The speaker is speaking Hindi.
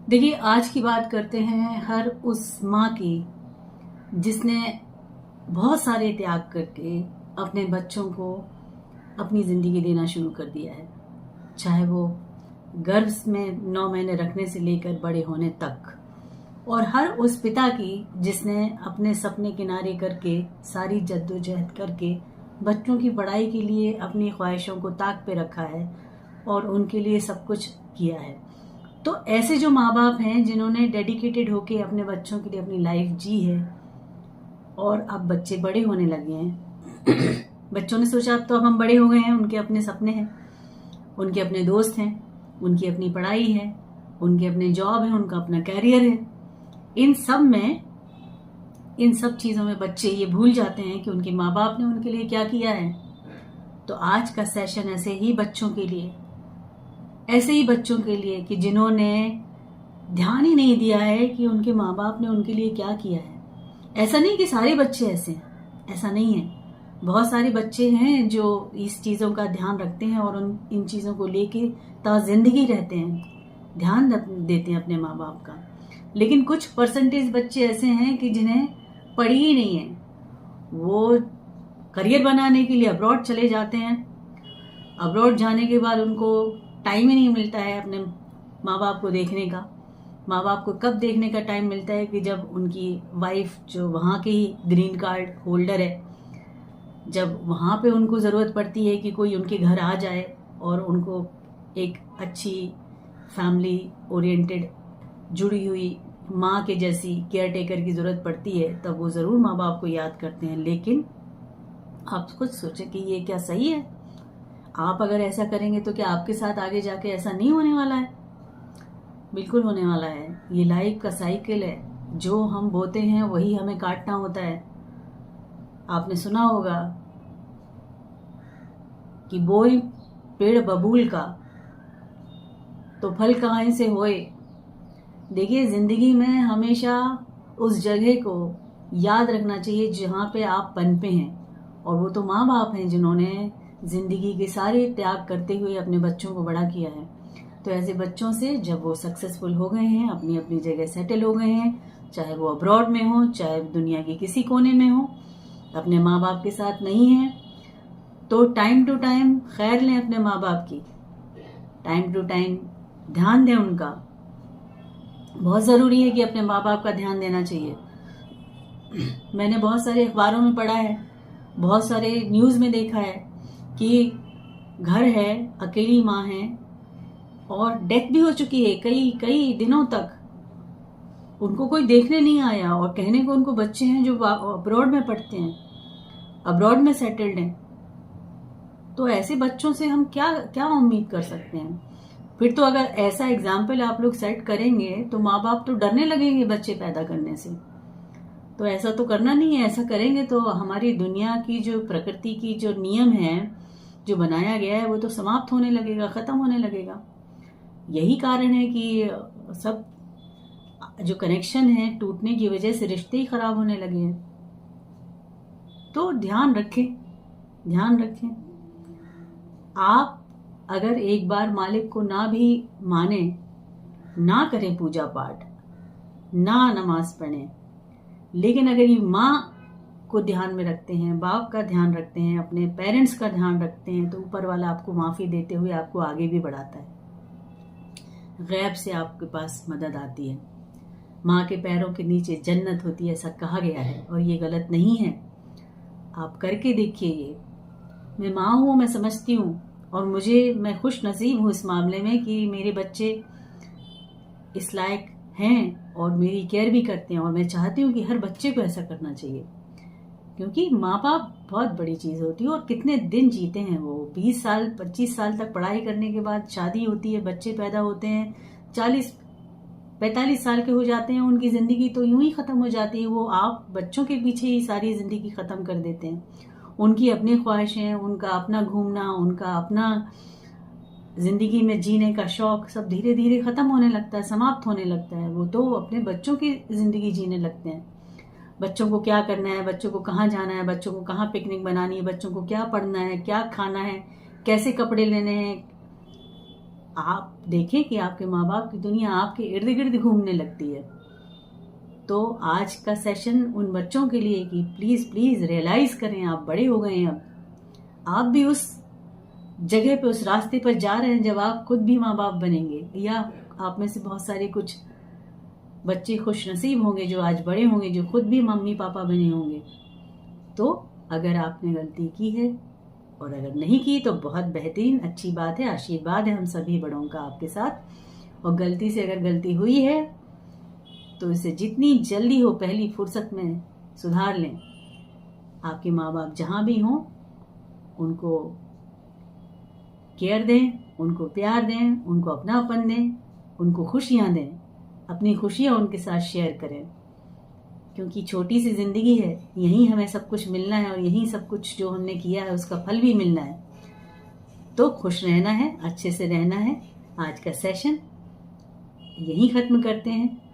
देखिए, आज की बात करते हैं हर उस माँ की जिसने बहुत सारे त्याग करके अपने बच्चों को अपनी ज़िंदगी देना शुरू कर दिया है। चाहे वो गर्भ में 9 महीने रखने से लेकर बड़े होने तक। और हर उस पिता की जिसने अपने सपने किनारे करके सारी जद्दोजहद करके बच्चों की पढ़ाई के लिए अपनी ख्वाहिशों को ताक पे रखा है और उनके लिए सब कुछ किया है। तो ऐसे जो माँ बाप हैं जिन्होंने डेडिकेटेड होके अपने बच्चों के लिए अपनी लाइफ जी है और अब बच्चे बड़े होने लगे हैं बच्चों ने सोचा अब तो अब हम बड़े हो गए हैं, उनके अपने सपने हैं, उनके अपने दोस्त हैं, उनकी अपनी पढ़ाई है, उनके अपने जॉब है, उनका अपना कैरियर है। इन सब चीज़ों में बच्चे ये भूल जाते हैं कि उनके माँ बाप ने उनके लिए क्या किया है। तो आज का सेशन ऐसे ही बच्चों के लिए कि जिन्होंने ध्यान ही नहीं दिया है कि उनके माँ बाप ने उनके लिए क्या किया है। ऐसा नहीं कि सारे बच्चे ऐसे हैं, ऐसा नहीं है। बहुत सारे बच्चे हैं जो इस चीज़ों का ध्यान रखते हैं और इन चीज़ों को लेके जिंदगी रहते हैं, ध्यान देते हैं अपने माँ बाप का। लेकिन कुछ परसेंटेज बच्चे ऐसे हैं कि जिन्हें पढ़ी ही नहीं है, वो करियर बनाने के लिए अब्रॉड चले जाते हैं। अब्रॉड जाने के बाद उनको टाइम ही नहीं मिलता है अपने माँ बाप को देखने का। माँ बाप को कब देखने का टाइम मिलता है कि जब उनकी वाइफ जो वहाँ के ही ग्रीन कार्ड होल्डर है, जब वहाँ पे उनको ज़रूरत पड़ती है कि कोई उनके घर आ जाए और उनको एक अच्छी फैमिली ओरिएंटेड जुड़ी हुई माँ के जैसी केयर टेकर की ज़रूरत पड़ती है, तब वो ज़रूर माँ बाप को याद करते हैं। लेकिन आप खुद सोचें कि ये क्या सही है? आप अगर ऐसा करेंगे तो क्या आपके साथ आगे जाके ऐसा नहीं होने वाला है? बिल्कुल होने वाला है। ये लाइफ का साइकिल है, जो हम बोते हैं वही हमें काटना होता है। आपने सुना होगा कि बोई पेड़ बबूल का तो फल कहाँ से होए। देखिए, जिंदगी में हमेशा उस जगह को याद रखना चाहिए जहाँ पे आप पनपे हैं, और वो तो माँ बाप हैं जिन्होंने जिंदगी के सारे त्याग करते हुए अपने बच्चों को बड़ा किया है। तो ऐसे बच्चों से जब वो सक्सेसफुल हो गए हैं, अपनी अपनी जगह सेटल हो गए हैं, चाहे वो अब्रॉड में हो, चाहे दुनिया के किसी कोने में हो, अपने माँ बाप के साथ नहीं है, तो टाइम टू टाइम खैर लें अपने माँ बाप की, टाइम टू टाइम ध्यान दें उनका। बहुत ज़रूरी है कि अपने माँ बाप का ध्यान देना चाहिए। मैंने बहुत सारे अखबारों में पढ़ा है, बहुत सारे न्यूज़ में देखा है कि घर है, अकेली माँ है और डेथ भी हो चुकी है कई कई दिनों तक, उनको कोई देखने नहीं आया, और कहने को उनको बच्चे हैं जो अब्रॉड में पढ़ते हैं, अब्रॉड में सेटल्ड हैं। तो ऐसे बच्चों से हम क्या क्या उम्मीद कर सकते हैं? फिर तो अगर ऐसा एग्जाम्पल आप लोग सेट करेंगे तो माँ बाप तो डरने लगेंगे बच्चे पैदा करने से। तो ऐसा तो करना नहीं है। ऐसा करेंगे तो हमारी दुनिया की जो प्रकृति की जो नियम है, जो बनाया गया है, वो तो समाप्त होने लगेगा, खत्म होने लगेगा। यही कारण है कि सब जो कनेक्शन है टूटने की वजह से रिश्ते ही खराब होने लगे हैं। तो ध्यान रखें, ध्यान रखें। आप अगर एक बार मालिक को ना भी माने, ना करें पूजा पाठ, ना नमाज पढ़ें, लेकिन अगर ये माँ को ध्यान में रखते हैं, बाप का ध्यान रखते हैं, अपने पेरेंट्स का ध्यान रखते हैं, तो ऊपर वाला आपको माफ़ी देते हुए आपको आगे भी बढ़ाता है। गैब से आपके पास मदद आती है। माँ के पैरों के नीचे जन्नत होती है, ऐसा कहा गया है, और ये गलत नहीं है। आप करके देखिए। ये मैं माँ हूँ, मैं समझती हूँ, और मैं खुश नसीब हूँ इस मामले में कि मेरे बच्चे इस लायक हैं और मेरी केयर भी करते हैं। और मैं चाहती हूँ कि हर बच्चे को ऐसा करना चाहिए, क्योंकि माँ बाप बहुत बड़ी चीज़ होती है। और कितने दिन जीते हैं वो, 20 साल 25 साल तक पढ़ाई करने के बाद शादी होती है, बच्चे पैदा होते हैं, 40-45 साल के हो जाते हैं, उनकी ज़िंदगी तो यूं ही ख़त्म हो जाती है। वो आप बच्चों के पीछे ही सारी ज़िंदगी ख़त्म कर देते हैं। उनकी अपनी ख्वाहिशें, उनका अपना घूमना, उनका अपना ज़िंदगी में जीने का शौक़ सब धीरे धीरे ख़त्म होने लगता है, समाप्त होने लगता है। वो तो अपने बच्चों की ज़िंदगी जीने लगते हैं। बच्चों को क्या करना है, बच्चों को कहाँ जाना है, बच्चों को कहाँ पिकनिक बनानी है, बच्चों को क्या पढ़ना है, क्या खाना है, कैसे कपड़े लेने हैं, आप देखें कि आपके माँ बाप की दुनिया आपके इर्द गिर्द घूमने लगती है। तो आज का सेशन उन बच्चों के लिए कि प्लीज़ प्लीज़ रियलाइज़ करें, आप बड़े हो गए हैं, अब आप भी उस जगह पे, उस रास्ते पर जा रहे हैं जब आप खुद भी माँ बाप बनेंगे। या आप में से बहुत सारे कुछ बच्चे खुश नसीब होंगे जो आज बड़े होंगे, जो खुद भी मम्मी पापा बने होंगे। तो अगर आपने गलती की है और अगर नहीं की तो बहुत बेहतरीन, अच्छी बात है, आशीर्वाद है हम सभी बड़ों का आपके साथ। और गलती से अगर गलती हुई है तो इसे जितनी जल्दी हो पहली फुर्सत में सुधार लें। आपके माँ बाप जहाँ भी हों उनको केयर दें, उनको प्यार दें, उनको अपनापन दें, उनको खुशियाँ दें, अपनी खुशियाँ उनके साथ शेयर करें, क्योंकि छोटी सी ज़िंदगी है, यहीं हमें सब कुछ मिलना है और यहीं सब कुछ जो हमने किया है उसका फल भी मिलना है। तो खुश रहना है, अच्छे से रहना है। आज का सेशन यहीं ख़त्म करते हैं।